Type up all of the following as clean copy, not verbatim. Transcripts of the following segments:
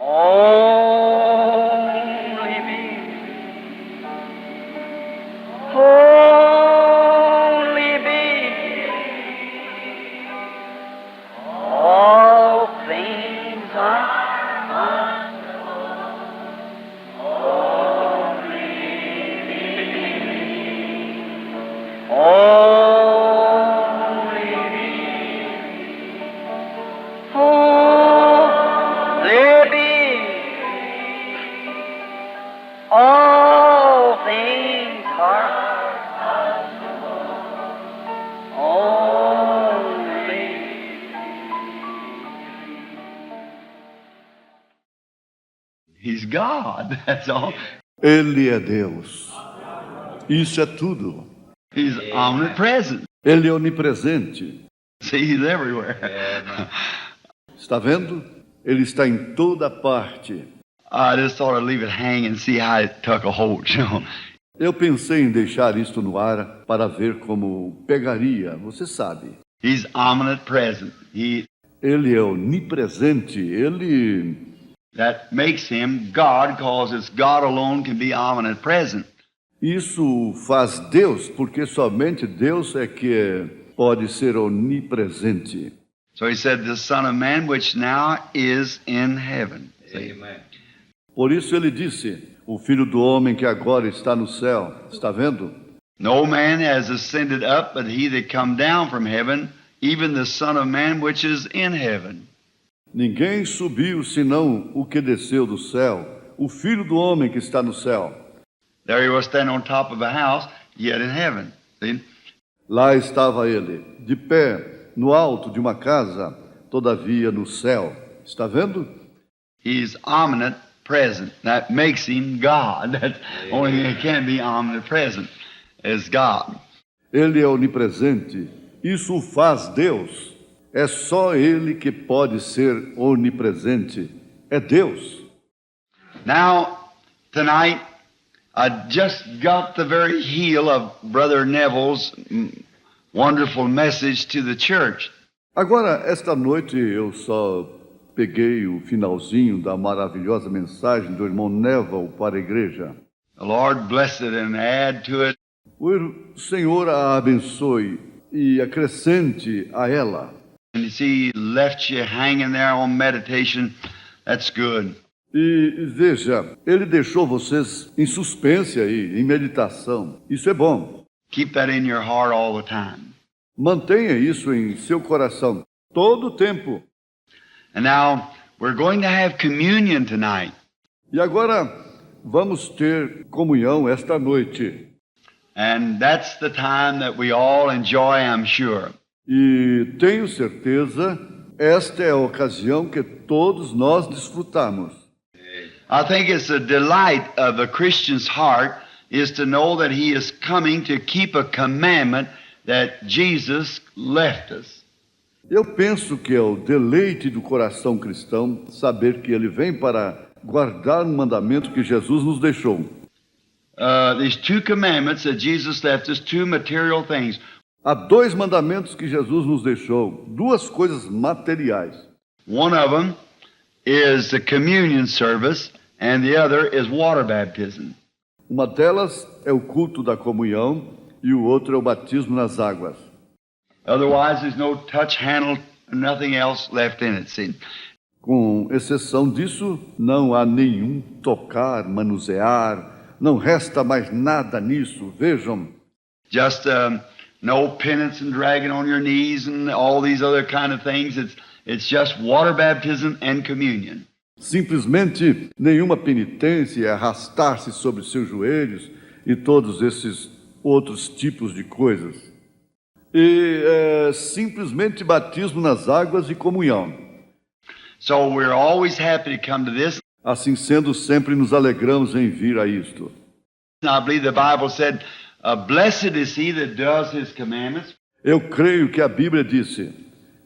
Only be, only be, all things are only be, only be, all things are only. He's God, that's all. Ele é Deus. Isso é tudo. He's omnipresent. Ele é onipresente. See, he's everywhere. Está vendo? Ele está em toda parte. I just thought I'd leave it hang and see how it took a hold, you know. Eu pensei em deixar isto no ar para ver como pegaria, você sabe. He's omnipresent. Ele é onipresente, ele... That makes him God, because it's God alone can be omnipresent. Isso faz Deus, porque somente Deus é que pode ser onipresente. So he said, the Son of Man, which now is in heaven. See? Amen. Por isso ele disse, o Filho do Homem que agora está no céu. Está vendo? No man has ascended up, but he that come down from heaven, even the Son of Man, which is in heaven. Ninguém subiu senão o que desceu do céu, o Filho do Homem que está no céu. There he was standing on top of a house, yet in heaven. See? Lá estava ele, de pé, no alto de uma casa, todavia no céu. Está vendo? He's omnipresent. That makes him God. That's the only thing that can be omnipresent is God. Ele é onipresente. Isso o faz Deus. É só ele que pode ser onipresente. É Deus. Now, tonight, I just got the very heel of Brother Neville's wonderful message to the church. Agora, esta noite eu só peguei o finalzinho da maravilhosa mensagem do irmão Neville para a igreja. The Lord bless it and add to it. O Senhor a abençoe e acrescente a ela. And you see, he left you hanging there on meditation. That's good. E veja, ele deixou vocês em suspense aí, em meditação. Isso é bom. Keep that in your heart all the time. Mantenha isso em seu coração todo o tempo. And now, we're going to have communion tonight. E agora vamos ter comunhão esta noite. And that's the time that we all enjoy, I'm sure. E tenho certeza, esta é a ocasião que todos nós desfrutamos. I think it's a delight of a Christian's heart is to know that he is coming to keep a commandment that Jesus left us. Eu penso que é o deleite do coração cristão saber que ele vem para guardar um mandamento que Jesus nos deixou. These two commandments that Jesus left us, two material things. Há dois mandamentos que Jesus nos deixou, duas coisas materiais. One of them is the communion service, and the other is water baptism. Uma delas é o culto da comunhão e o outro é o batismo nas águas. Otherwise, there's no touch, handle, nothing else left in it. See? Com exceção disso, não há nenhum tocar, manusear, não resta mais nada nisso, vejam. Just no penance and dragging on your knees and all these other kind of things. It's just water baptism and communion. Simplesmente nenhuma penitência, arrastar-se sobre seus joelhos e todos esses outros tipos de coisas. E simplesmente batismo nas águas e comunhão. So we're always happy to come to this. Assim sendo, sempre nos alegramos em vir a isto. I believe the Bible said, blessed is he that does his commandments. Eu creio que a Bíblia disse,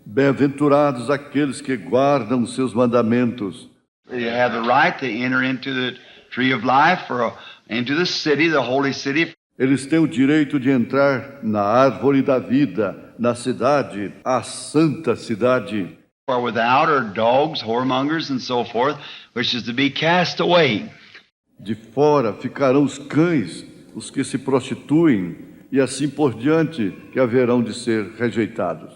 bem-aventurados aqueles que guardam os seus mandamentos. You have the right to enter into the tree of life or into the city, the holy city. Eles têm o direito de entrar na árvore da vida, na cidade, a santa cidade. For without are dogs, whoremongers, and so forth, which is to be cast away. De fora ficarão os cães, os que se prostituem, e assim por diante, que haverão de ser rejeitados.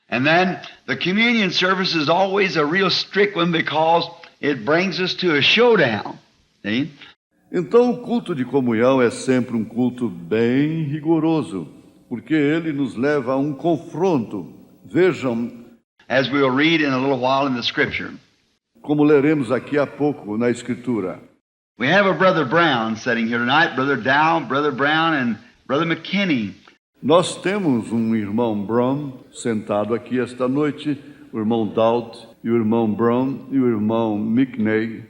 And then the communion service is always a real strict one because it brings us to a showdown. See? Então, o culto de comunhão é sempre um culto bem rigoroso, porque ele nos leva a um confronto. Vejam, As we'll read in a little while in the scripture. como leremos aqui a pouco na Escritura. We have a Brother Brown sitting here tonight, Brother Dow, Brother Brown, and Brother McKinney. Nós temos um irmão Brown sentado aqui esta noite, o irmão Dowd, e o irmão Brown e o irmão McNay.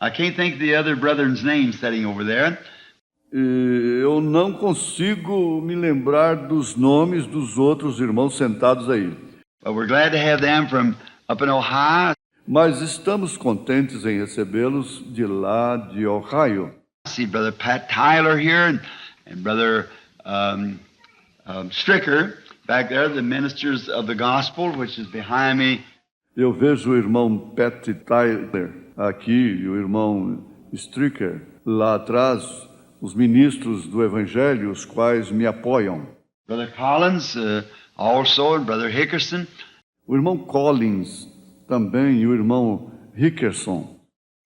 I can't think of the other brethren's name sitting over there. E eu não consigo me lembrar dos nomes dos outros irmãos sentados aí. But we're glad to have them from up in Ohio. Mas estamos contentes em recebê-los de lá de Ohio. I see Brother Pat Tyler here and Brother Stricker back there, the ministers of the gospel, which is behind me. Eu vejo o irmão Pat Tyler aqui e o irmão Stricker lá atrás, os ministros do Evangelho, os quais me apoiam. Brother Collins also, and Brother Hickerson. O irmão Collins também e o irmão Hickerson.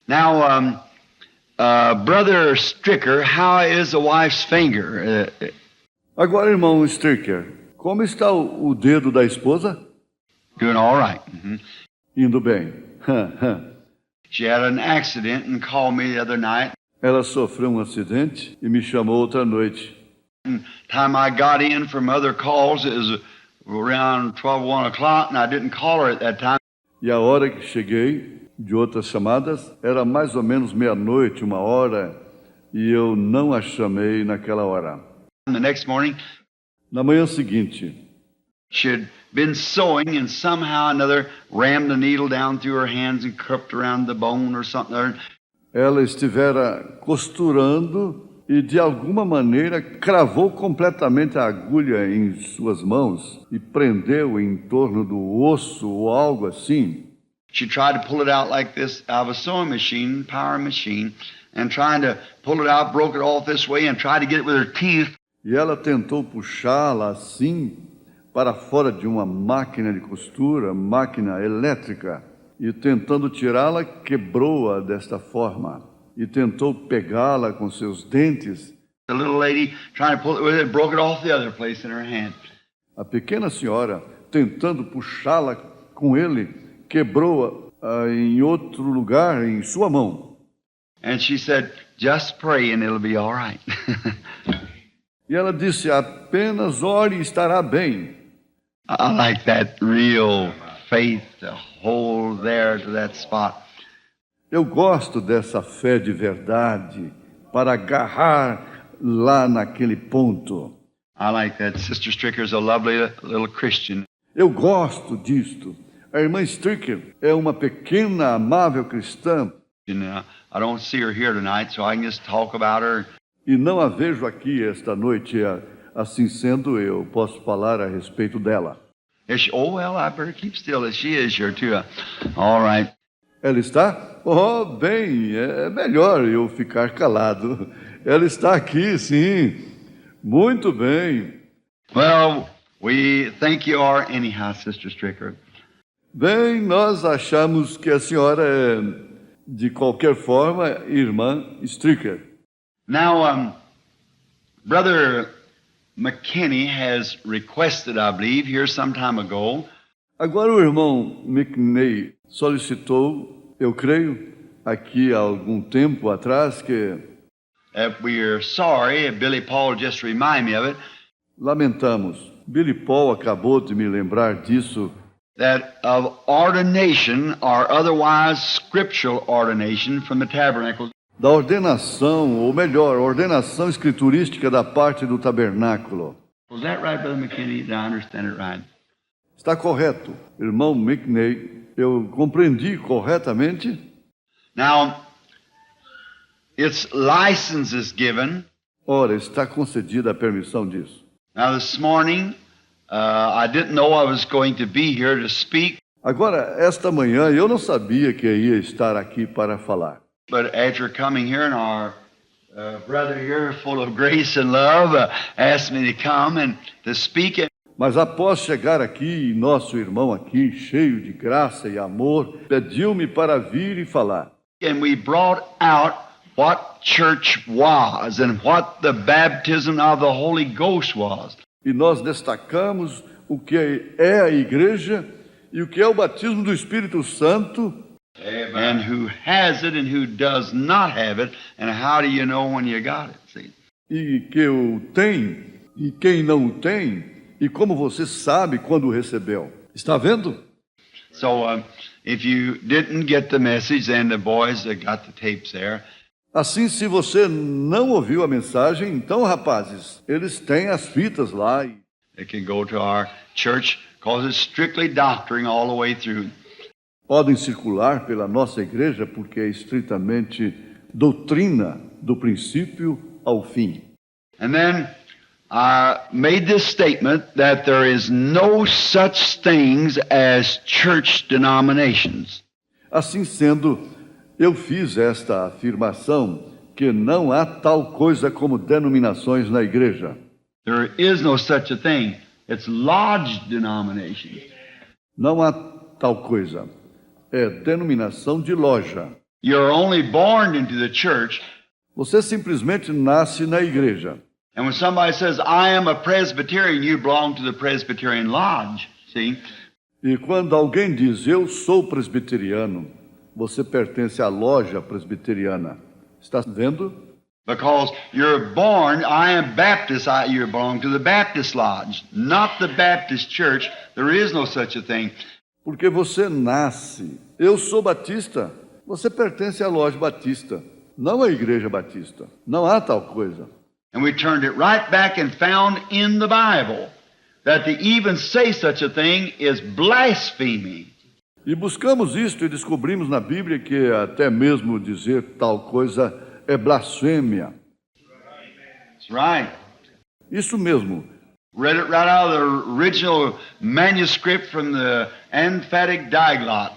Now, Brother Stricker, how is the wife's finger? Agora, irmão Stricker, como está o dedo da esposa? Doing all right. Indo bem. She had an accident and called me the other night. Ela sofreu um acidente e me chamou outra noite. And time I got in from other calls, it was around 12, 1 o'clock, and I didn't call her at that time. E a hora que cheguei de outras chamadas era mais ou menos meia-noite, 1 hora, e eu não a chamei naquela hora. And the next morning, Na manhã seguinte, she'd been sewing and somehow or another rammed the needle down through her hands and cupped around the bone or something. ela estivera costurando e de alguma maneira cravou completamente a agulha em suas mãos e prendeu em torno do osso ou algo assim. She tried to pull it out like this out of a sewing machine, power machine, and trying to pull it out, broke it off this way and tried to get it with her teeth. E ela tentou puxá-la assim para fora de uma máquina de costura, máquina elétrica, e tentando tirá-la, quebrou-a desta forma. E tentou pegá-la com seus dentes. The little lady trying to pull it with it, broke it off the other place in her hand. A pequena senhora, tentando puxá-la com ele, quebrou-a em outro lugar, em sua mão. And she said, just pray and it'll be all right. E ela disse, apenas ore e estará bem. I like that real faith to hold there to that spot. Eu gosto dessa fé de verdade, para agarrar lá naquele ponto. I like that. Sister Stricker's a lovely little Christian. Eu gosto disto. A irmã Stricker é uma pequena, amável cristã. And, I don't see her here tonight, so I can just talk about her. E não a vejo aqui esta noite. Assim sendo, eu posso falar a respeito dela. Is she, oh, well, I better keep still. She is here, too. All right. Ela está? Oh, bem, é melhor eu ficar calado. Ela está aqui, sim. Muito bem. Well, we think you are anyhow, Sister Stricker. Bem, nós achamos que a senhora é, de qualquer forma, irmã Stricker. Now, Brother McKinney has requested, I believe, here some time ago, Agora o irmão McNay solicitou, eu creio, aqui há algum tempo atrás, que that we are sorry, Billy Paul just reminded me of it, lamentamos. Billy Paul acabou de me lembrar disso, that of ordination or otherwise scriptural ordination from the tabernacle. da ordenação, ou melhor, ordenação escriturística da parte do tabernáculo. Was that right, Brother McKinney? Did I understand it right? Está correto, irmão McNay, eu compreendi corretamente? Now, its license is given. Ora, está concedida a permissão disso. Now, this morning, I didn't know I was going to be here to speak. Agora, esta manhã eu não sabia que ia estar aqui para falar. But after coming here, and our brother here, full of grace and love, asked me to come and to speak. Mas após chegar aqui, nosso irmão aqui, cheio de graça e amor, pediu-me para vir e falar. And we brought out what church was and what the baptism of the Holy Ghost was. E nós destacamos o que é a igreja e o que é o batismo do Espírito Santo. And who has it and who does not have it, and how do you know when you got it? See? E que o tem e quem não o tem, e como você sabe quando o recebeu. Está vendo? So if you didn't get the message, then the boys that got the tapes there. Assim, se você não ouviu a mensagem, então, rapazes, eles têm as fitas lá. They can go to our church because it's strictly doctrine all the way through. Podem circular pela nossa igreja porque é estritamente doutrina do princípio ao fim. And then I made this statement that there is no such things as church denominations. Assim sendo, eu fiz esta afirmação que não há tal coisa como denominações na igreja. There is no such a thing. It's lodge denominations. Não há tal coisa. É denominação de loja. You're only born into the church. Você simplesmente nasce na igreja. And when somebody says, I am a Presbyterian, you belong to the Presbyterian Lodge, see? E quando alguém diz, eu sou presbiteriano, você pertence à loja presbiteriana. Está vendo? Because you're born, I am Baptist, you belong to the Baptist Lodge, not the Baptist Church. There is no such a thing. Porque você nasce. Eu sou batista. Você pertence à loja batista, não à igreja batista. Não há tal coisa. And we turned it right back and found in the Bible that to even say such a thing is blasphemy. E buscamos isto e descobrimos na Bíblia que até mesmo dizer tal coisa é blasfêmia. That's right. Isso mesmo. Read it right out of the original manuscript from the emphatic diaglott.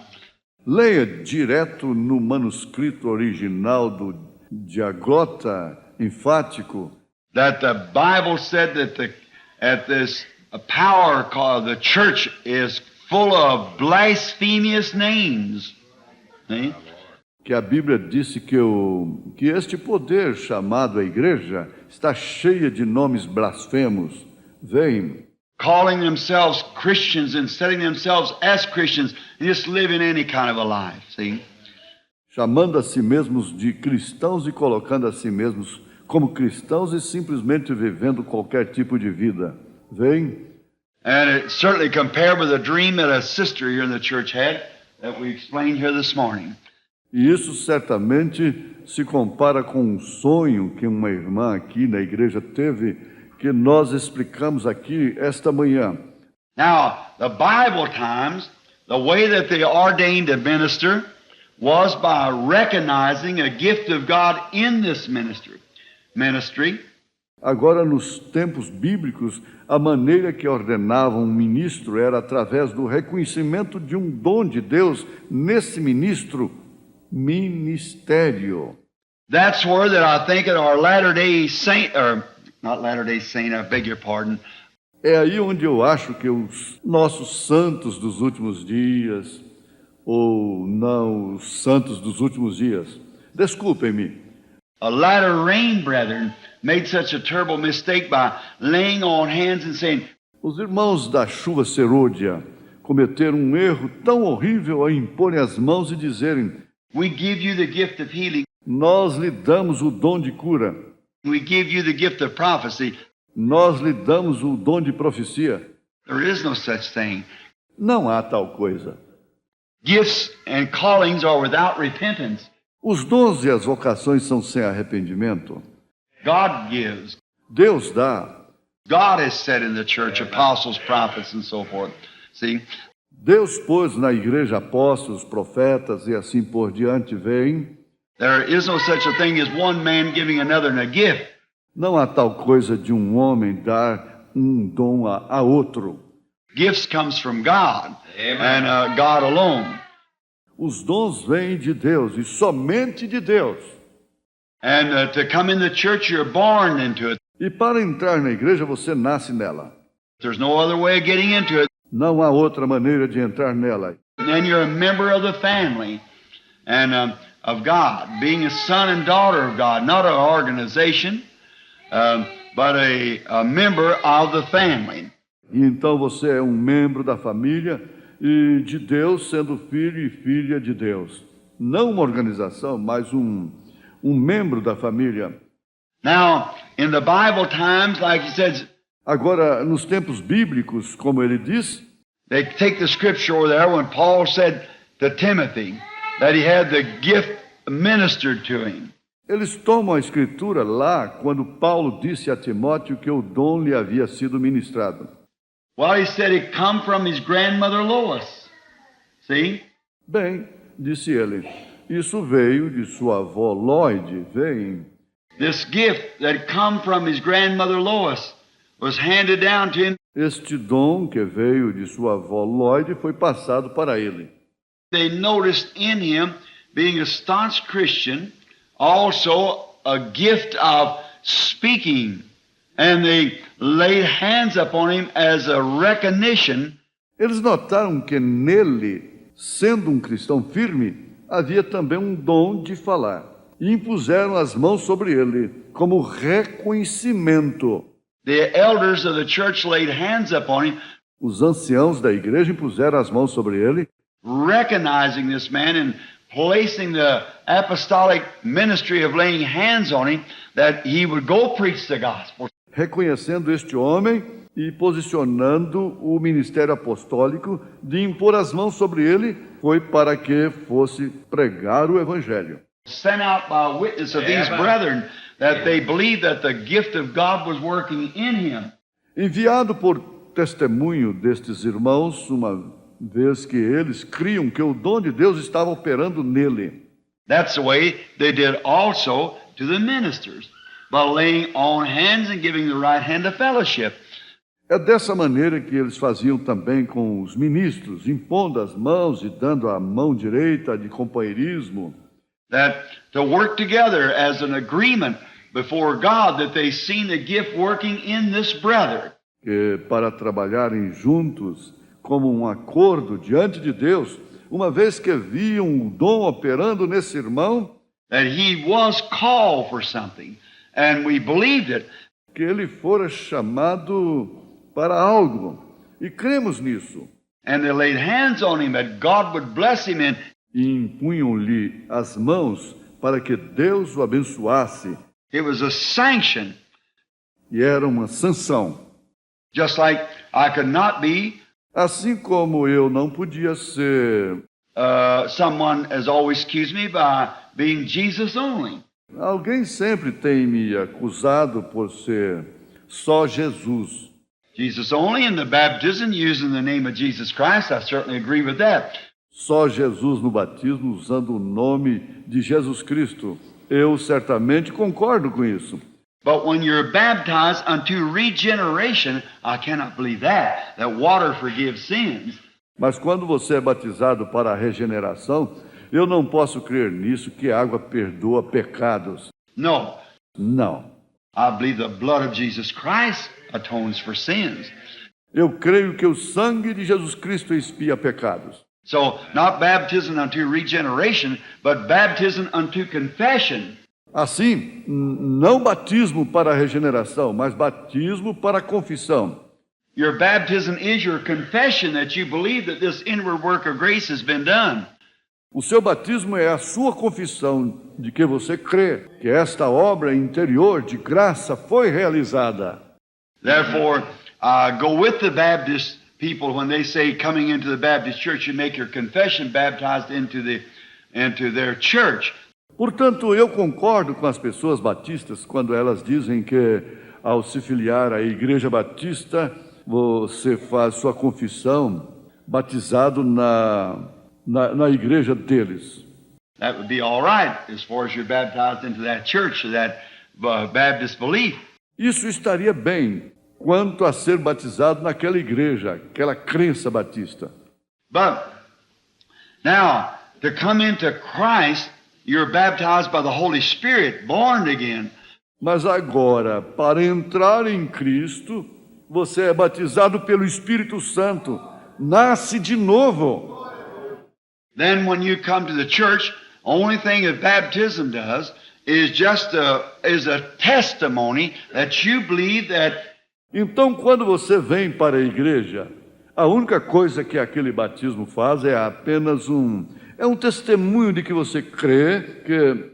Leia direto no manuscrito original do diaglota enfático. That the Bible said that this power called the church is full of blasphemous names. See? Que a Bíblia disse que este poder chamado a igreja está cheia de nomes blasfemos. Vem. Calling themselves Christians and setting themselves as Christians and just living any kind of a life. See? Chamando a si mesmos de cristãos e colocando a si mesmos como cristãos e simplesmente vivendo qualquer tipo de vida. Vem. And it certainly compared with a dream that a sister here in the church had that we explained here this morning. E isso certamente se compara com um sonho que uma irmã aqui na igreja teve, que nós explicamos aqui esta manhã. Now, the Bible times, the way that they ordained a minister was by recognizing a gift of God in this ministry. Agora, nos tempos bíblicos, a maneira que ordenavam um ministro era através do reconhecimento de um dom de Deus nesse ministério. That's where that I think that our Latter-day Saint, or not Latter-day Saint, I beg your pardon. É aí onde eu acho que os nossos santos dos últimos dias, ou não, os santos dos últimos dias, desculpem-me, A latter rain brethren made such a terrible mistake by laying on hands and saying, os irmãos da chuva serôdia cometeram um erro tão horrível ao imporem as mãos e dizerem, we give you the gift of healing, nós lhe damos o dom de cura, we give you the gift of prophecy. nós lhe damos o dom de profecia. There is no such thing. Não há tal coisa. Gifts and callings are without repentance. Os dons e as vocações são sem arrependimento. God gives. Deus dá. God has said in the church, apostles, prophets, and so forth. See? Deus pôs na igreja apóstolos, profetas e assim por diante, vem. There is no such a thing as one man giving another a gift. Não há tal coisa de um homem dar um dom a outro. Gifts comes from God Amen. and God alone. Os dons vêm de Deus e somente de Deus. And to come in the church, you're born into it. E para entrar na igreja, você nasce nela. There's no other way of getting into it. Não há outra maneira de entrar nela. And then you're a member of the family and of God, being a son and daughter of God, not an organization, but a member of the family. E então você é um membro da família e de Deus, sendo filho e filha de Deus. Não uma organização, mas um membro da família. Now, in the Bible times, like he says, Agora, nos tempos bíblicos, como ele diz, they take the scripture over there when Paul said to Timothy that he had the gift ministered to him. eles tomam a escritura lá quando Paulo disse a Timóteo que o dom lhe havia sido ministrado. Well, he said it come from his grandmother Lois. See? Bem, disse ele, isso veio de sua avó Lloyd, vem. This gift that come from his grandmother Lois was handed down to him. Este dom que veio de sua avó Lloyd foi passado para ele. They noticed in him, being a staunch Christian, also a gift of speaking. And they laid hands upon him as a recognition. Eles notaram que nele, sendo um cristão firme, havia também um dom de falar. E impuseram as mãos sobre ele, como reconhecimento. The elders of the church laid hands upon him, Os anciãos da igreja impuseram as mãos sobre ele, recognizing this man and placing the apostolic ministry of laying hands on him, that he would go preach the gospel. reconhecendo este homem e posicionando o ministério apostólico de impor as mãos sobre ele, foi para que fosse pregar o evangelho. Sent out by witness of these Amen. brethren, that they believed that the gift of God was working in him. Enviado por testemunho destes irmãos, uma vez que eles criam que o dom de Deus estava operando nele. That's the way they did also to the ministers, by laying on hands and giving the right hand of fellowship. É dessa maneira que eles faziam também com os ministros, impondo as mãos e dando a mão direita de companheirismo. That to work together as an agreement before God that they seen the gift working in this brother. Para trabalharem juntos como um acordo diante de Deus, uma vez que viam o dom operando nesse irmão, That he was called for something, and we believed it. que ele fora chamado para algo, e cremos nisso. And they laid hands on him that God would bless him and E impunham-lhe as mãos para que Deus o abençoasse. it was a sanction, E era uma sanção. just like I could not be Assim como eu não podia ser someone has always accused me by being Jesus only. Alguém sempre tem me acusado por ser só Jesus. Jesus only in the baptism using the name of Jesus Christ, I certainly agree with that. Só Jesus no batismo usando o nome de Jesus Cristo. Eu certamente concordo com isso. But when you're baptized unto regeneration, I cannot believe that water forgives sins. Mas quando você é batizado para a regeneração, eu não posso crer nisso, que a água perdoa pecados. No, Não. I believe the blood of Jesus Christ atones for sins. Eu creio que o sangue de Jesus Cristo expia pecados. So, not baptism unto regeneration, but baptism unto confession. Assim, não batismo para a regeneração, mas batismo para a confissão. Your baptism is your confession that you believe that this inward work of grace has been done. O seu batismo é a sua confissão de que você crê que esta obra interior de graça foi realizada. Therefore, go with the Baptist people when they say coming into the Baptist church, you make your confession baptized into their church. Portanto, eu concordo com as pessoas batistas quando elas dizem que, ao se filiar à Igreja Batista, você faz sua confissão batizado na igreja deles. That would be all right as far as you're baptized into that church, that Baptist belief. Isso estaria bem, quanto a ser batizado naquela igreja, aquela crença batista. But now, to come into Christ, you're baptized by the Holy Spirit, born again. Mas agora, para entrar em Cristo, você é batizado pelo Espírito Santo, nasce de novo. Then when you come to the church, only thing that baptism does is just a testimony that you believe that. Então, quando você vem para a igreja, a única coisa que aquele batismo faz é apenas um testemunho de que você crê que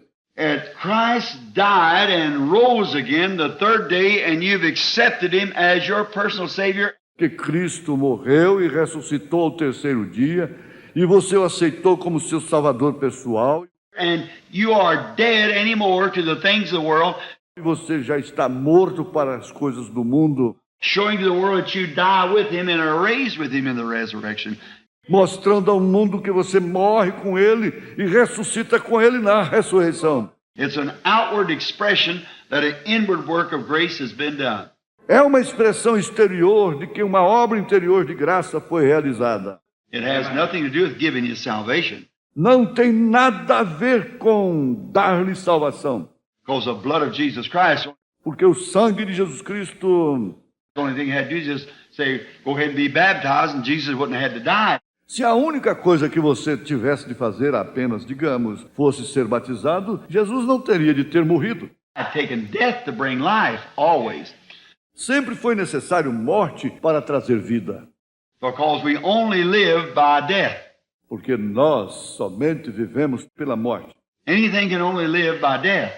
Christ died and rose again the third day, and you've accepted him as your personal Savior. que Cristo morreu e ressuscitou ao terceiro dia, e você o aceitou como seu salvador pessoal, And you are dead anymore to the things of the world, e você já está morto para as coisas do mundo, showing to the world that you die with him and are raised with him in the resurrection. mostrando ao mundo que você morre com ele e ressuscita com ele na ressurreição. It's an outward expression that an inward work of grace has been done. É uma expressão exterior de que uma obra interior de graça foi realizada. It has nothing to do with giving you salvation, Não tem nada a ver com dar-lhe salvação, because the blood of Jesus Christ, porque o sangue de Jesus Cristo, the only thing you had to do is just say, go ahead and be baptized, and Jesus wouldn't have had to die. se a única coisa que você tivesse de fazer apenas, digamos, fosse ser batizado, Jesus não teria de ter morrido. I've taken death to bring life, always, Sempre foi necessário morte para trazer vida, because we only live by death. porque nós somente vivemos pela morte. Anything can only live by death.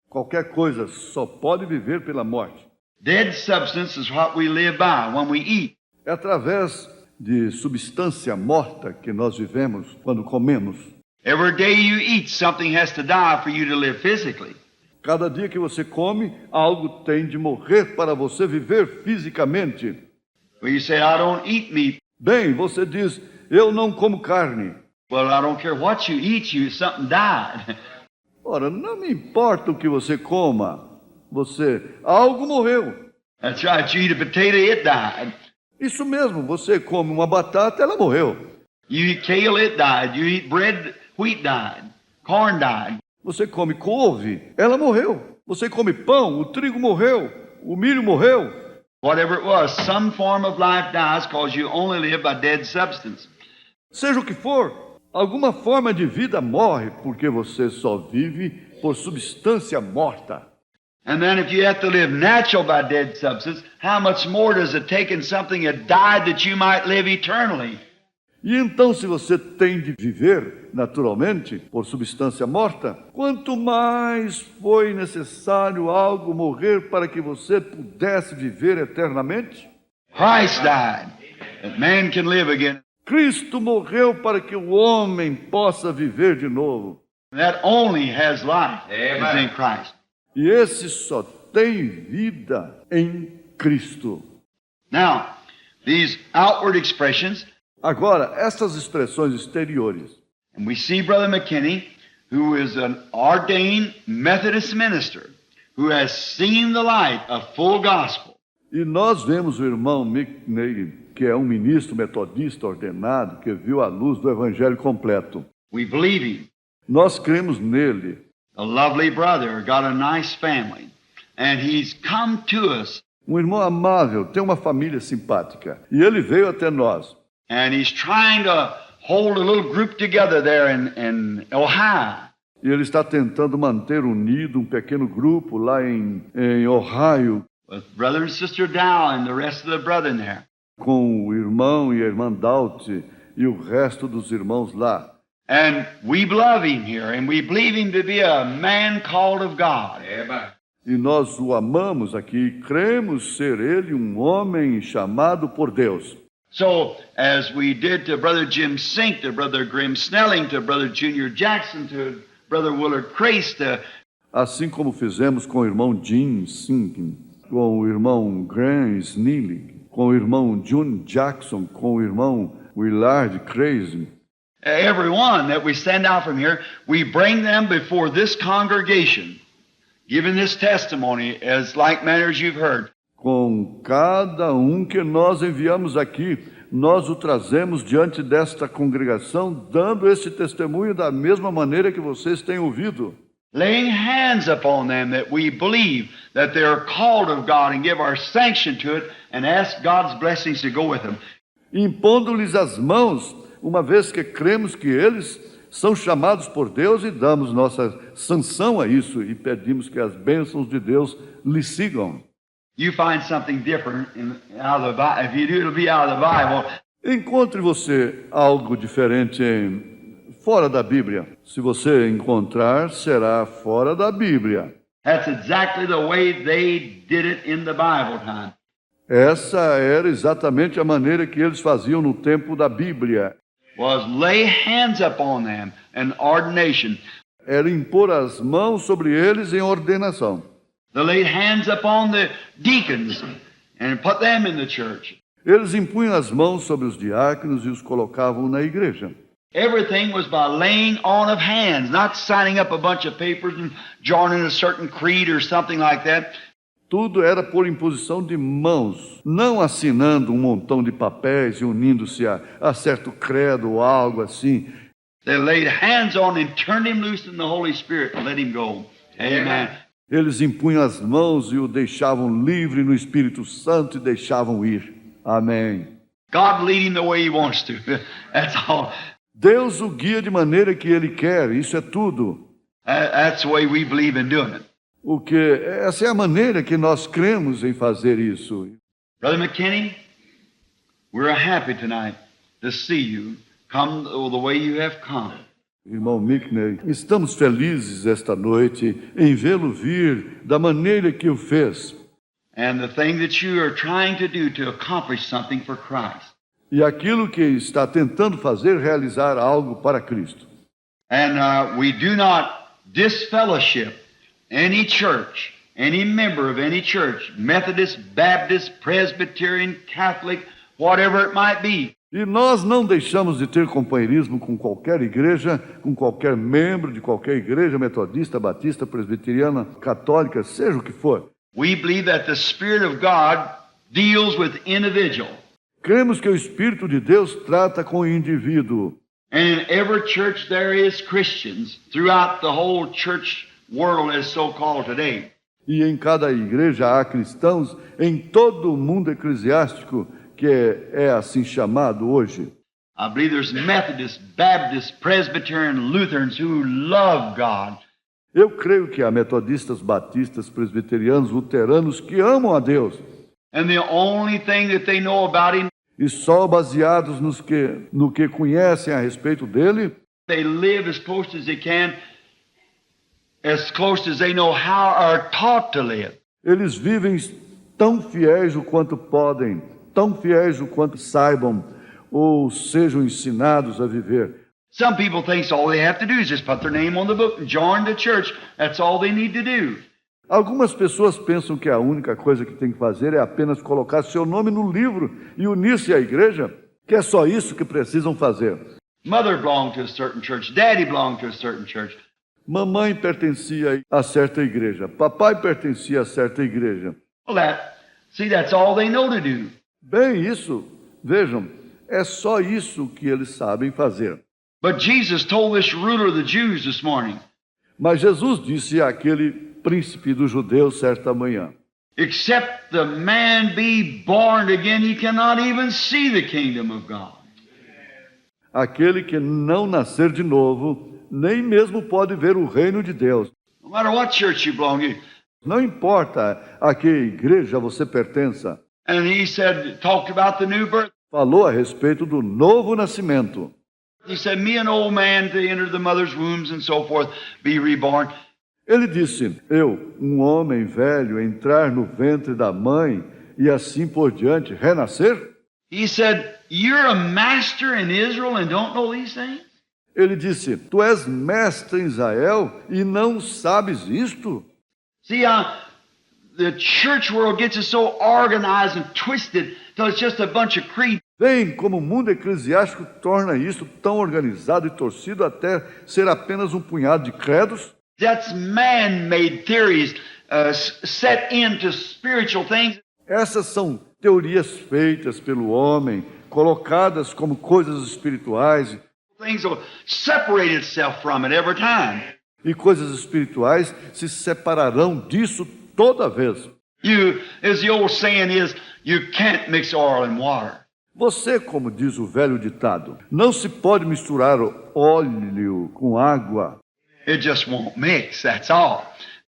Qualquer coisa só pode viver pela morte. Dead substance is what we live by when we eat. É através de substância morta que nós vivemos quando comemos. Every day you eat, something has to die for you to live physically. Cada dia que você come, algo tem de morrer para você viver fisicamente. Well, you say, I don't eat meat. Bem, você diz, eu não como carne. Well, I don't care what you eat, something died. Ora, não me importa o que você coma. Algo morreu. That's right, you eat a potato, it died. Isso mesmo, você come uma batata, ela morreu. You eat kale, it died. You eat bread, wheat died. Corn died. Você come couve, ela morreu. Você come pão, o trigo morreu. O milho morreu. Whatever it was, some form of life dies because you only live by dead substance. Seja o que for, alguma forma de vida morre porque você só vive por substância morta. And then if you have to live natural by dead substance, how much more does it take in something that died that you might live eternally? E então, se você tem de viver naturalmente por substância morta, quanto mais foi necessário algo morrer para que você pudesse viver eternamente? Christ died that man can live again. Cristo morreu para que o homem possa viver de novo. That only has life is in Christ. E esse só tem vida em Cristo. Now, these outward expressions, Agora, essas expressões exteriores. and we see Brother McKinney, who is an ordained Methodist minister, who has seen the light of full gospel. E nós vemos o irmão McNeil, que é um ministro metodista ordenado, que viu a luz do evangelho completo. We believe him. Nós cremos nele. A lovely brother, got a nice family, and he's come to us, Um irmão amável, tem uma família simpática. E ele veio até nós. and he's trying to hold a little group together there in Ohio. E ele está tentando manter unido um pequeno grupo lá em Ohio, With Brother and Sister Dow and the rest of the brethren there. com o irmão e a irmã Daut e o resto dos irmãos lá. And we love him here, and we believe him to be a man called of God. E nós o amamos aqui e cremos ser ele um homem chamado por Deus. So, as we did to Brother Jim Sink, to Brother Grim Snelling, to Brother Junior Jackson, to Brother Willard Crace, Assim como fizemos com o irmão Jim Sinking, com o irmão Graham Snelling, com o irmão June Jackson, com o irmão Willard Crazy, everyone that we send out from here, we bring them before this congregation, giving this testimony as like manner as you've heard. Com cada um que nós enviamos aqui, nós o trazemos diante desta congregação, dando esse testemunho da mesma maneira que vocês têm ouvido. Laying hands upon them that we believe that they are called of God and give our sanction to it and ask God's blessings to go with them. Impondo-lhes as mãos, uma vez que cremos que eles são chamados por Deus e damos nossa sanção a isso e pedimos que as bênçãos de Deus lhes sigam. You find something different out of the Bible. If you do, it'll be out of the Bible. Encontre você algo diferente fora da Bíblia. Se você encontrar, será fora da Bíblia. That's exactly the way they did it in the Bible time. Essa era exatamente a maneira que eles faziam no tempo da Bíblia. Was lay hands upon them in ordination. Era impor as mãos sobre eles em ordenação. They laid hands upon the deacons and put them in the church. Eles impunham as mãos sobre os diáconos e os colocavam na igreja. Everything was by laying on of hands, not signing up a bunch of papers and joining a certain creed or something like that. Tudo era por imposição de mãos, não assinando um montão de papéis e unindo-se a certo credo ou algo assim. They laid hands on him, turned him loose in the Holy Spirit and let him go. Amen. Eles impunham as mãos e o deixavam livre no Espírito Santo e deixavam ir. Amém. God lead him the way he wants to. That's all. Deus o guia de maneira que Ele quer, isso é tudo. That's the way we believe in doing it. Essa é a maneira que nós cremos em fazer isso. Brother McKinney, we're happy tonight to see you come the way you have come. Irmão Mickney, estamos felizes esta noite em vê-lo vir da maneira que o fez. And the thing that you are trying to do to accomplish something for Christ. E aquilo que está tentando fazer, realizar algo para Cristo. And we do not disfellowship any church, any member of any church, Methodist, Baptist, Presbyterian, Catholic, whatever it might be. E nós não deixamos de ter companheirismo com qualquer igreja, com qualquer membro de qualquer igreja, metodista, batista, presbiteriana, católica, seja o que for. We believe that the Spirit of God deals with individual. Cremos que o Espírito de Deus trata com o indivíduo. And in every church there is Christians throughout the whole church world as so called today. E em cada igreja há cristãos em todo o mundo eclesiástico que é assim chamado hoje. I believe there's Methodists, Baptists, Presbyterian, Lutherans who love God. Eu creio que há metodistas, batistas, presbiterianos, luteranos que amam a Deus. And the only thing that they know about Him, E só baseados no que conhecem a respeito dele, they live as close as they can, as close as they know how or taught to live. eles vivem tão fiéis o quanto podem, tão fiéis o quanto saibam ou sejam ensinados a viver. Some people think all they have to do is just put their name on the book and join the church. That's all they need to do. Algumas pessoas pensam que a única coisa que tem que fazer é apenas colocar seu nome no livro e unir-se à igreja, que é só isso que precisam fazer. Mother belonged to a certain church. Daddy belonged to a certain church. Mamãe pertencia a certa igreja, papai pertencia a certa igreja. Well, that's all they know to do. Bem, isso, vejam, é só isso que eles sabem fazer. But Jesus told this ruler of the Jews this morning, Mas Jesus disse àquele príncipe dos judeus certa manhã: except the man be born again, he cannot even see the kingdom of God. aquele que não nascer de novo, nem mesmo pode ver o reino de Deus. No matter what church you belong to. Não importa a que igreja você pertença. And he talked about the new birth. Falou a respeito do novo nascimento. He said, me an old man to enter the mother's wombs and so forth, be reborn. Ele disse: eu, um homem velho, entrar no ventre da mãe e assim por diante, renascer? He said, you're a master in Israel and don't know these things? Ele disse: tu és mestre em Israel e não sabes isto? See, the church world gets it so organized and twisted till it's just a bunch of creeds. Bem, como o mundo eclesiástico torna isso tão organizado e torcido até ser apenas um punhado de credos. That's man-made theories set into spiritual things. Essas são teorias feitas pelo homem, colocadas como coisas espirituais, Things will separate itself from it every time. e coisas espirituais se separarão disso toda vez. As the old saying is, you can't mix oil and water. Você, como diz o velho ditado, não se pode misturar óleo com água. It just won't mix, that's all.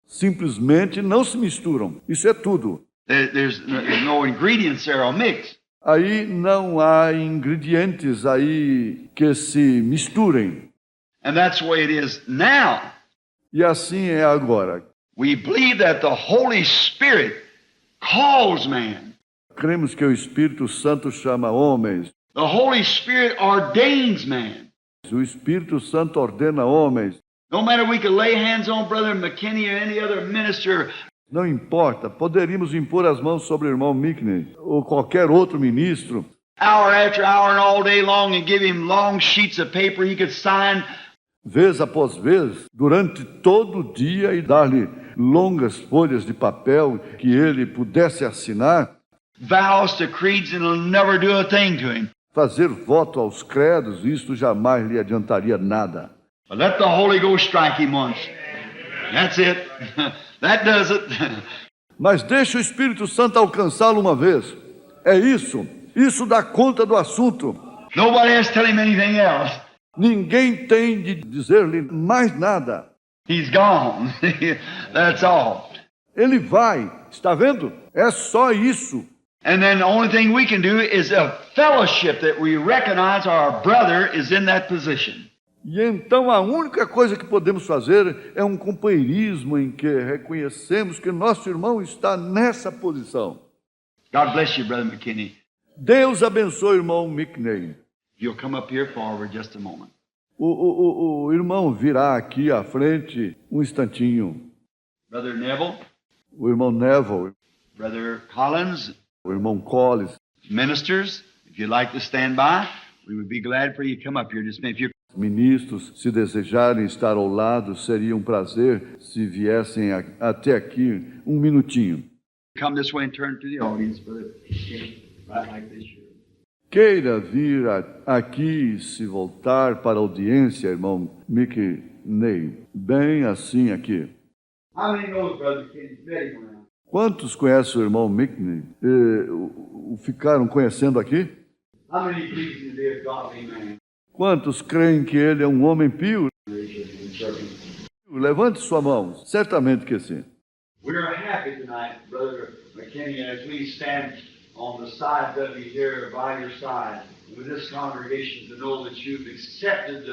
Simplesmente não se misturam. Isso é tudo. There's no ingredients there will mix. Aí não há ingredientes aí que se misturem. And that's the way it is now. E assim é agora. We believe that the Holy Spirit calls man. Cremos que o Espírito Santo chama homens. The Holy Spirit ordains man. O Espírito Santo ordena homens. No matter we could lay hands on Brother McKinney or any other minister. Não importa, poderíamos impor as mãos sobre o irmão Mickney ou qualquer outro ministro, Hour after hour and all day long and give him long sheets of paper he could sign. vez após vez, durante todo o dia e dar-lhe longas folhas de papel que ele pudesse assinar, Vows to creeds and it'll never do a thing to him. fazer voto aos credos, isto jamais lhe adiantaria nada. But let the Holy Ghost strike him once. That's it. That does it. Mas deixe o Espírito Santo alcançá-lo uma vez. É isso. Isso dá conta do assunto. Nobody has to tell him anything else. Ninguém tem de dizer-lhe mais nada. He's gone. That's all. Ele vai. Está vendo? É só isso. And then the only thing we can do is a fellowship that we recognize our brother is in that position. E então a única coisa que podemos fazer é um companheirismo em que reconhecemos que nosso irmão está nessa posição. God bless you, Brother McKinney. Deus abençoe o irmão Mickney. You'll come up here forward just a moment. O irmão virá aqui à frente um instantinho. Brother Neville, O irmão Neville, Brother Collins, o irmão Collins, ministers, if you'd like to stand by, we would be glad for you to come up here. Just if you ministros, se desejarem estar ao lado, seria um prazer se viessem até aqui um minutinho. come this way and turn to the audience, Brother McKinney, right like this. Queira vir aqui e se voltar para a audiência, irmão Mickney, bem assim aqui. How many knows Brother McKinney's met him around? Quantos conhecem o irmão Mickney? O ficaram conhecendo aqui? How many believe him to be a godly man? Quantos creem que ele é um homem pio? Levante sua mão. Certamente que sim. We are happy tonight, Brother McKinney, as we stand on the side of you here by your side with this congregation to know that you've accepted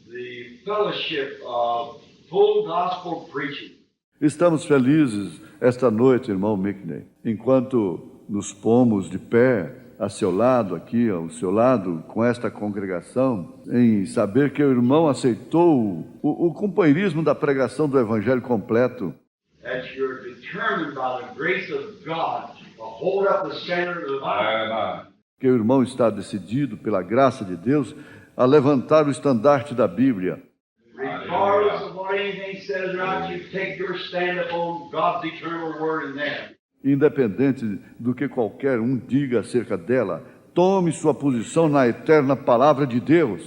the fellowship of full gospel preaching. Estamos felizes esta noite, irmão Mickney, enquanto nos pomos de pé a seu lado, aqui ao seu lado, com esta congregação, em saber que o irmão aceitou o companheirismo da pregação do Evangelho completo. That you're determined by the grace of God to hold up the standard of the Bible. Que o irmão está decidido, pela graça de Deus, a levantar o estandarte da Bíblia. Regardless of what anything says around you, take your stand upon God's eternal word in there. Independente do que qualquer um diga acerca dela, tome sua posição na eterna palavra de Deus.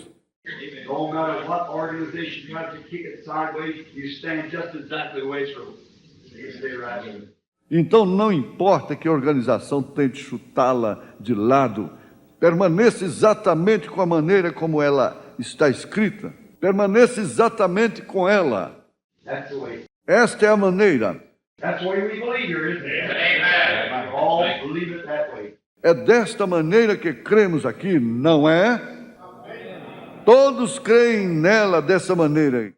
No matter what organization tries to kick it sideways, you stand just exactly the way it's supposed. You stay right there. Então não importa que a organização tente chutá-la de lado, permaneça exatamente com a maneira como ela está escrita. Permaneça exatamente com ela. That's the way. Esta é a maneira. That's the way we believe here, isn't it? Amen. We all believe it that way. É desta maneira que cremos aqui, não é? Todos creem nela dessa maneira.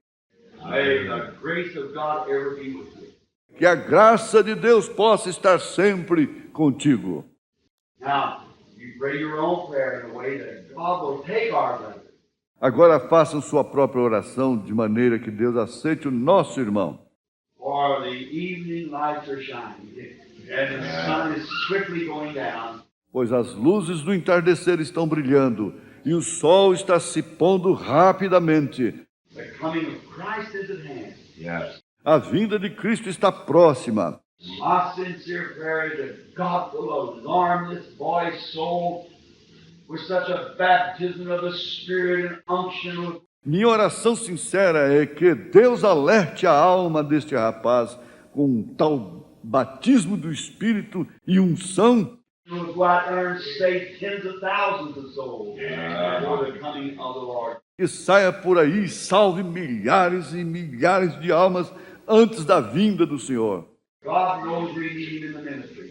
May the grace of God ever be with you. Que a graça de Deus possa estar sempre contigo. Now, you pray your own prayer in a way that God will take our brother. Agora façam sua própria oração de maneira que Deus aceite o nosso irmão. For the evening lights are shining, and the sun is swiftly going down. Pois as luzes do entardecer estão brilhando e o sol está se pondo rapidamente. The coming of Christ is at hand. A vinda de Cristo está próxima. My sincere prayer is that God will alarm this boy's soul with such a baptism of the Spirit and unction. Minha oração sincera é que Deus alerte a alma deste rapaz com um tal batismo do Espírito e unção, Will go out there and save tens of thousands of souls for the coming of the Lord. que saia por aí e salve milhares e milhares de almas antes da vinda do Senhor. God knows we need him in the ministry.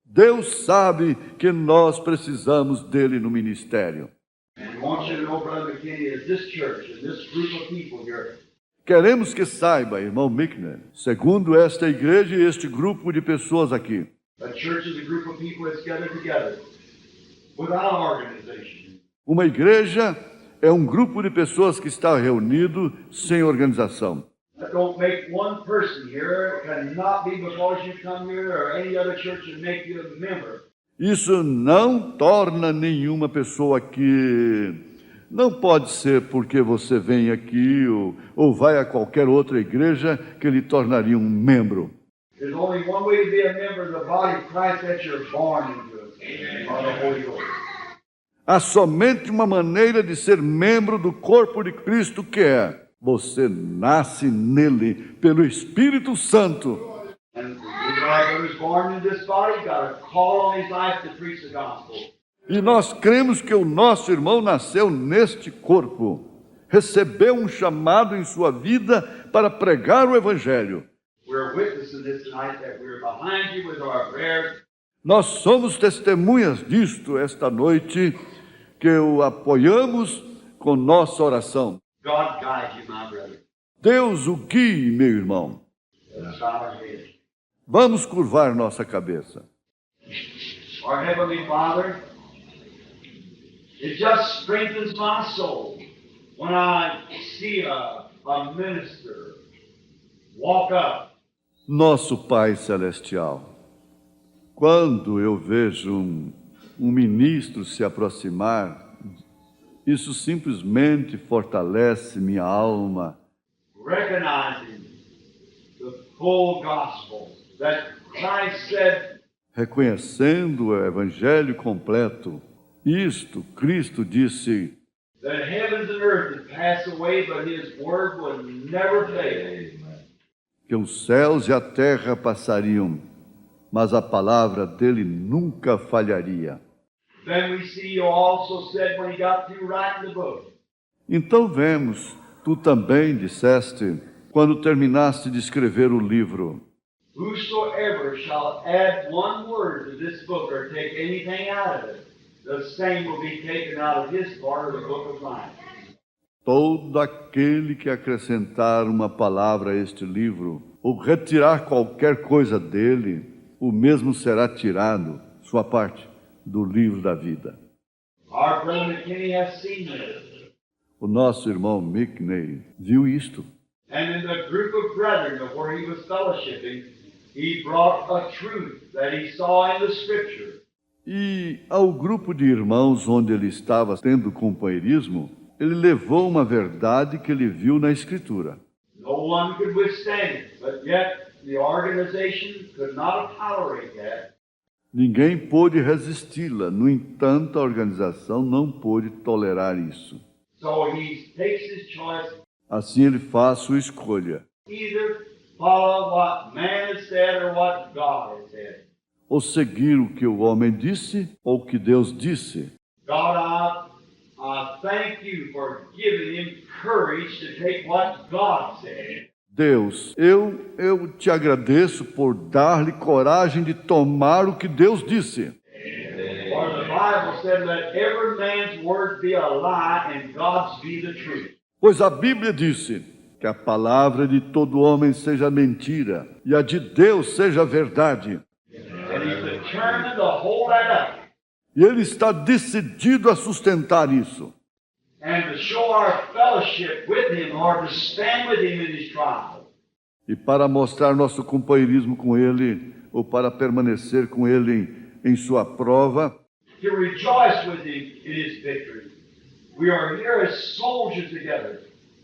Deus sabe que nós precisamos dele no ministério. And we want you to know, Brother McKinney, as this church and this group of people here, Queremos que saiba, irmão Mickner, segundo esta igreja e este grupo de pessoas aqui, a church is a group of people that's gathered together without organization. uma igreja é um grupo de pessoas que está reunido sem organização. That don't make one person here, cannot be because you come here or any other church and make you a member. Isso não torna nenhuma pessoa aqui. Não pode ser porque você vem aqui ou vai a qualquer outra igreja que lhe tornaria um membro. There's only one way to be a member of the body of Christ, that you're born into it, by the Holy Ghost. Há somente uma maneira de ser membro do corpo de Cristo, que é você nasce nele pelo Espírito Santo. And everybody who's born in this body got a call on his life to preach the gospel. E nós cremos que o nosso irmão nasceu neste corpo, recebeu um chamado em sua vida para pregar o Evangelho. We're witnessing this tonight that we're behind you with our prayers. Nós somos testemunhas disto esta noite, que o apoiamos com nossa oração. God guide you, my brother. Deus o guie, meu irmão. Let's bow our heads. Vamos curvar nossa cabeça. Our Heavenly Father, it just strengthens my soul when I see a minister walk up. Nosso Pai Celestial, quando eu vejo um ministro se aproximar, isso simplesmente fortalece minha alma, Recognizing the full gospel that Christ said, reconhecendo o Evangelho completo. Isto, Cristo disse, that heavens and earth would pass away, but his word would never fail. que os céus e a terra passariam, mas a palavra dele nunca falharia. Then we see you also said when he got through writing the book, Então vemos, tu também disseste, quando terminaste de escrever o livro, whosoever shall add one word to this book or take anything out of it, the same will be taken out of his part of the book of life. todo aquele que acrescentar uma palavra a este livro, ou retirar qualquer coisa dele, o mesmo será tirado, sua parte, do livro da vida. Our brother McKinney has seen this. O nosso irmão Mickney viu isto. And in the group of brethren of where he was fellowshipping, he brought a truth that he saw in the Scripture. E ao grupo de irmãos onde ele estava tendo companheirismo, ele levou uma verdade que ele viu na Escritura. No one could withstand it, but yet the organization could not tolerate that. Ninguém pôde resisti-la, no entanto, a organização não pôde tolerar isso. So he takes his choice, Assim ele faz sua escolha, either follow what man has said or what God has said. ou seguir o que o homem disse ou o que Deus disse. God, I thank you for giving him courage to take what God said. Deus, eu te agradeço por dar-lhe coragem de tomar o que Deus disse. For the Bible said, let every man's word be a lie and God's be the truth. Pois a Bíblia disse que a palavra de todo homem seja mentira e a de Deus seja verdade. And he's determined to hold that up E ele está decidido a sustentar isso. and to show our fellowship with him or to stand with him in his trial. E para mostrar nosso companheirismo com ele, ou para permanecer com ele em sua prova, To rejoice with him in his victory. We are here as soldiers together.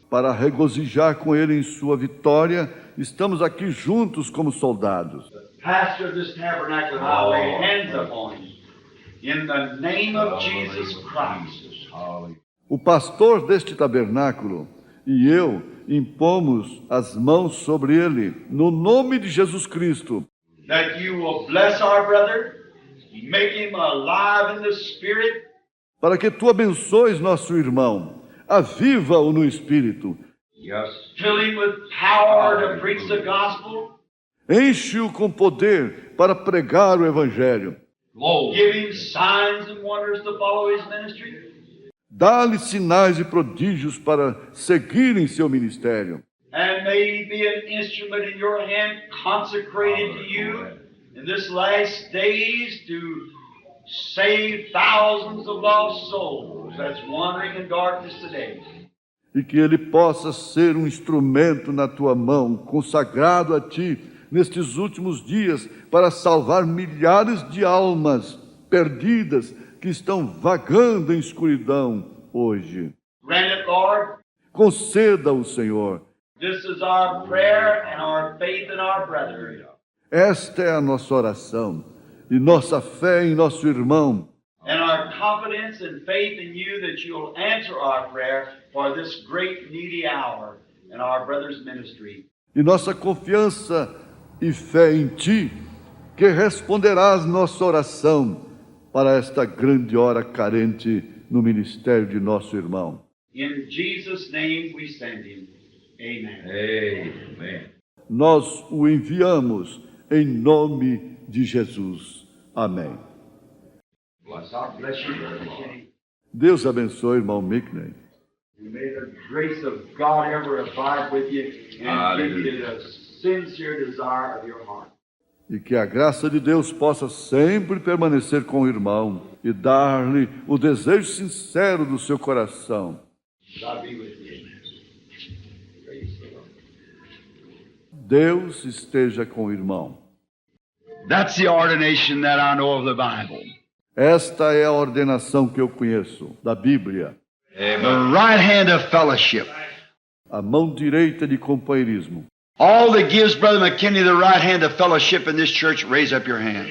para regozijar com ele em sua vitória, estamos aqui juntos como soldados. Pastor of this tabernacle, I lay hands upon him. In the name of Jesus Christ. O pastor deste tabernáculo e eu impomos as mãos sobre ele, no nome de Jesus Cristo, That you will bless our brother, make him alive in the Spirit, para que tu abençoes nosso irmão, aviva-o no Espírito, fill him with power to preach the gospel, enche-o com poder para pregar o Evangelho, give him signs and wonders to follow his ministry, dá-lhe sinais e prodígios para seguirem seu ministério. and may he be an instrument in your hand consecrated to you in this last days to save thousands of lost souls that's wandering in darkness today. E que ele possa ser um instrumento na tua mão, consagrado a ti, nestes últimos dias, para salvar milhares de almas perdidas que estão vagando em escuridão hoje. Grant it, Lord. Conceda-o, Senhor. This is our prayer and our faith in our brother. Esta é a nossa oração e nossa fé em nosso irmão, And our confidence and faith in you that you'll answer our prayer for this great needy hour in our brother's ministry. e nossa confiança e fé em ti, que responderás nossa oração para esta grande hora carente no ministério de nosso irmão. In Jesus' name we send him. Amen. Amen. Nós o enviamos em nome de Jesus. Amém. God bless you, Brother McKinney. Deus abençoe, irmão Mickney. And may the grace of God ever abide with you and give you the sincere desire of your heart. E que a graça de Deus possa sempre permanecer com o irmão e dar-lhe o desejo sincero do seu coração. God be with you. Praise the Lord. Deus esteja com o irmão. That's the ordination that I know of the Bible. Esta é a ordenação que eu conheço da Bíblia. The right hand of fellowship. A mão direita de companheirismo. All that gives Brother McKinney the right hand of fellowship in this church, raise up your hand.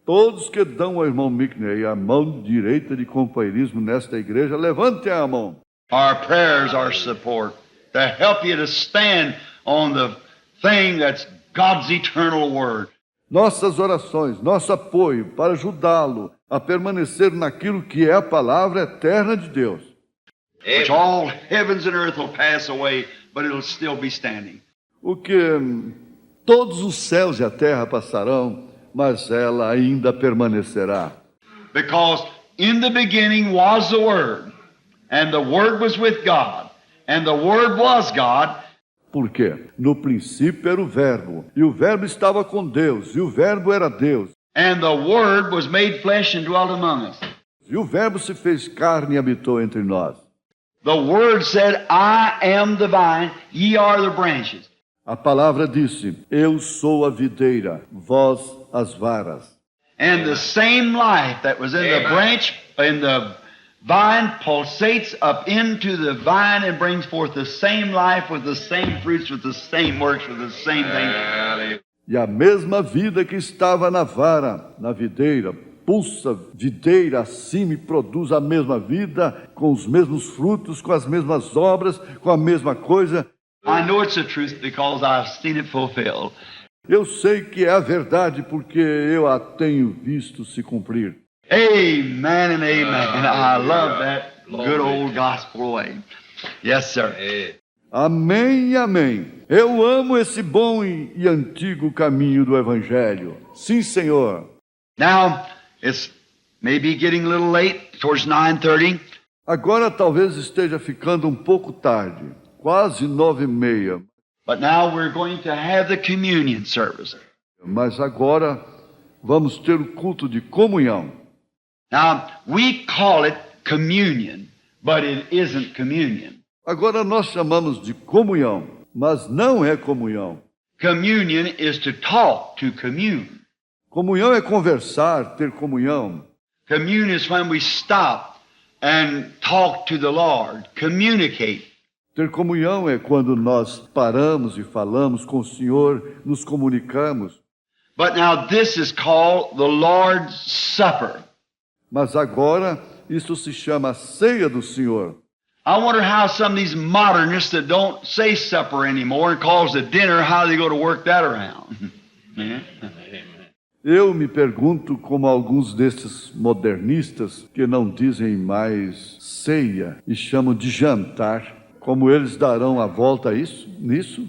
Todos que dão ao irmão Mickney a mão direita de companheirismo nesta igreja, levantem a mão. Our prayers, our support, to help you to stand on the thing that's God's eternal word. Nossas orações, nosso apoio para ajudá-lo a permanecer naquilo que é a palavra eterna de Deus. Which all heavens and earth will pass away, but it'll still be standing. O que todos os céus e a terra passarão, mas ela ainda permanecerá. Because in the beginning was the Word, and the Word was with God, and the Word was God. Por quê? No princípio era o Verbo, e o Verbo estava com Deus, e o Verbo era Deus. And the Word was made flesh and dwelt among us. E o Verbo se fez carne e habitou entre nós. The Word said, I am the vine, ye are the branches. A palavra disse, eu sou a videira, vós as varas. And the same life that was in the branch, in the vine, pulsates up into the vine and brings forth the same life with the same fruits, with the same works, with the same things. E a mesma vida que estava na vara, na videira, pulsa videira acima e produz a mesma vida, com os mesmos frutos, com as mesmas obras, com a mesma coisa. I know it's the truth because I've seen it fulfilled. Eu sei que é a verdade porque eu a tenho visto se cumprir. Amen and amen. I love that good old gospel way. Yes, sir. Amém e amém. Eu amo esse bom e antigo caminho do Evangelho. Sim, Senhor. Now, it's maybe getting a little late, towards 9:30. Agora talvez esteja ficando um pouco tarde, quase 9:30. But now we're going to have the communion service. Mas agora vamos ter o culto de comunhão. Now, we call it communion, but it isn't communion. Agora nós chamamos de comunhão, mas não é comunhão. Communion is to talk, to commune. Comunhão é conversar, ter comunhão. Commune is when we stop and talk to the Lord, communicate. Ter comunhão é quando nós paramos e falamos com o Senhor, nos comunicamos. But now this is called the Lord's Supper. Mas agora isso se chama ceia do Senhor. I wonder how some of these modernists that don't say supper anymore and calls it dinner, how they go to work that around. Yeah. Eu me pergunto como alguns desses modernistas que não dizem mais ceia e chamam de jantar, como eles darão a volta a isso, nisso?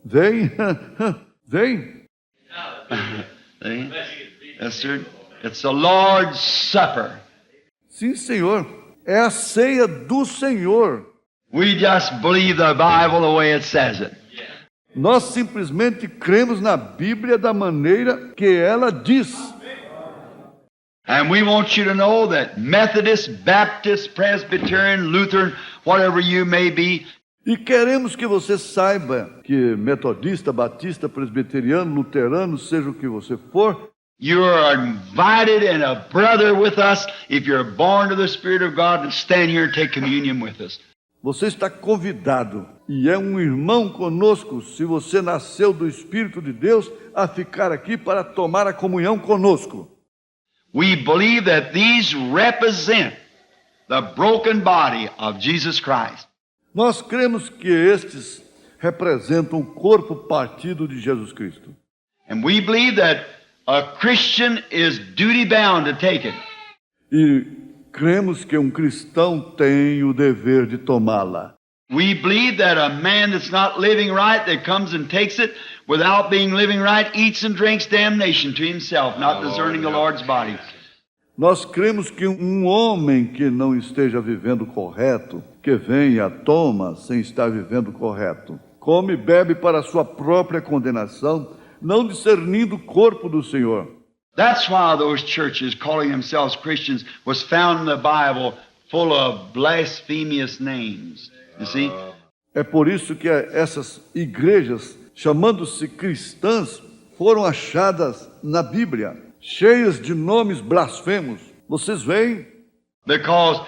Vem, vem. See? Yes, sir. It's the Lord's Supper. Sim, Senhor, é a ceia do Senhor. We just believe the Bible the way it says it. Nós simplesmente cremos na Bíblia da maneira que ela diz. And we want you to know that Methodist, Baptist, Presbyterian, Lutheran, whatever you may be, E queremos que você saiba que metodista, batista, presbiteriano, luterano, seja o que você for, you are invited and a brother with us if you're born of the Spirit of God to stand here and take communion with us. você está convidado e é um irmão conosco, se você nasceu do Espírito de Deus, a ficar aqui para tomar a comunhão conosco. We believe that these represent the broken body of Jesus Christ. Nós cremos que estes representam o corpo partido de Jesus Cristo. And we believe that a Christian is duty-bound to take it. E cremos que um cristão tem o dever de tomá-la. We believe that a man that's not living right, that comes and takes it without being living right, eats and drinks damnation to himself, not discerning the Lord's body. Nós cremos que um homem que não esteja vivendo correto, que venha, toma, sem estar vivendo correto, come e bebe para a sua própria condenação, não discernindo o corpo do Senhor. That's why those churches calling themselves Christians was found in the Bible full of blasphemous names. You see? É por isso que essas igrejas, chamando-se cristãs, foram achadas na Bíblia, cheias de nomes blasfemos. Vocês veem? Because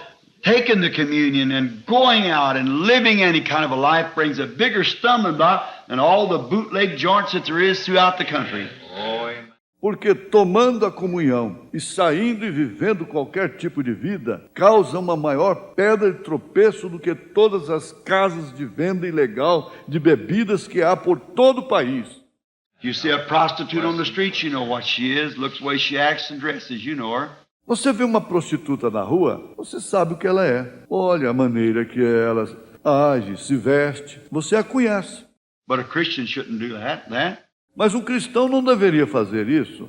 taking the communion and going out and living any kind of a life brings a bigger stumbling block than all the bootleg joints that there is throughout the country. Porque tomando a comunhão e saindo e vivendo qualquer tipo de vida, causa uma maior pedra de tropeço do que todas as casas de venda ilegal de bebidas que há por todo o país. You see a prostitute on the street, you know what she is, looks the way she acts and dresses, you know her. Você vê uma prostituta na rua, você sabe o que ela é. Olha a maneira que ela age, se veste, você a conhece. But a Christian shouldn't do that. Mas um cristão não deveria fazer isso.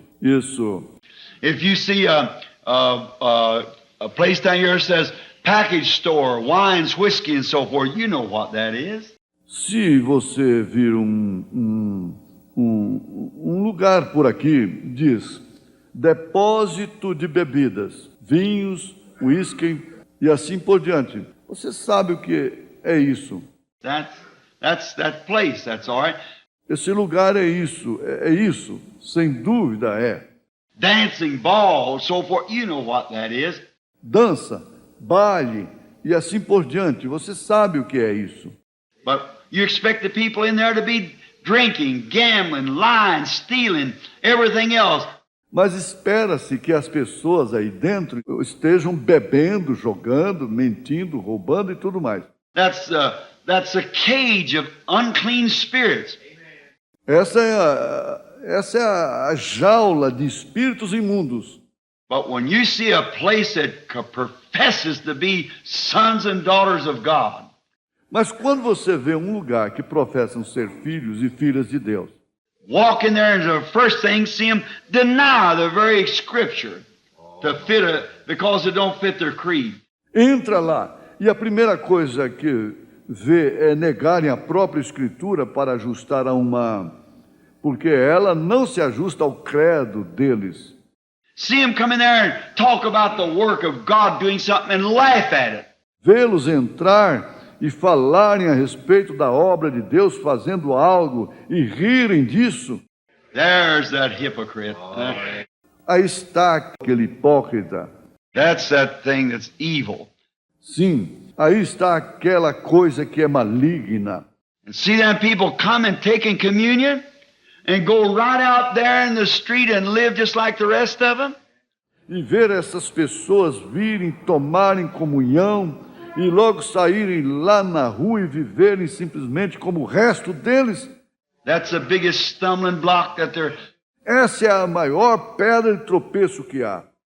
If you see a place down here that says package store, wines, whiskey and so forth, you know what that is. Se você vir um lugar por aqui, diz depósito de bebidas, vinhos, uísque e assim por diante. Você sabe o que é isso. That's that place, that's all right. Esse lugar é isso, sem dúvida é. Dancing, ball, so forth, you know what that is. Dança, baile e assim por diante, você sabe o que é isso. But you expect the people in there to be drinking, gambling, lying, stealing, everything else. Mas espera-se que as pessoas aí dentro estejam bebendo, jogando, mentindo, roubando e tudo mais. That's a cage of unclean spirits. Essa é a jaula de espíritos imundos. But when you see a place that professes to be sons and daughters of God, mas quando você vê um lugar que professam ser filhos e filhas de Deus, walk in there and the first thing see them deny the very scripture to fit because it don't fit their creed. Entra lá e a primeira coisa que vê é negarem a própria escritura para ajustar a porque ela não se ajusta ao credo deles. See them come in there and talk about the work of God doing something and laugh at it. Vê-los entrar e falarem a respeito da obra de Deus fazendo algo e rirem disso. There's that hypocrite. Aí está aquele hipócrita. That's that thing that's evil. Sim, Aí está aquela coisa que é maligna. And see them people come and taking communion and go right out there in the street and live just like the rest of them. E ver essas pessoas virem, tomarem comunhão e logo saírem lá na rua e viverem simplesmente como o resto deles. That's the biggest stumbling block that there. Essa é a maior pedra de tropeço que há.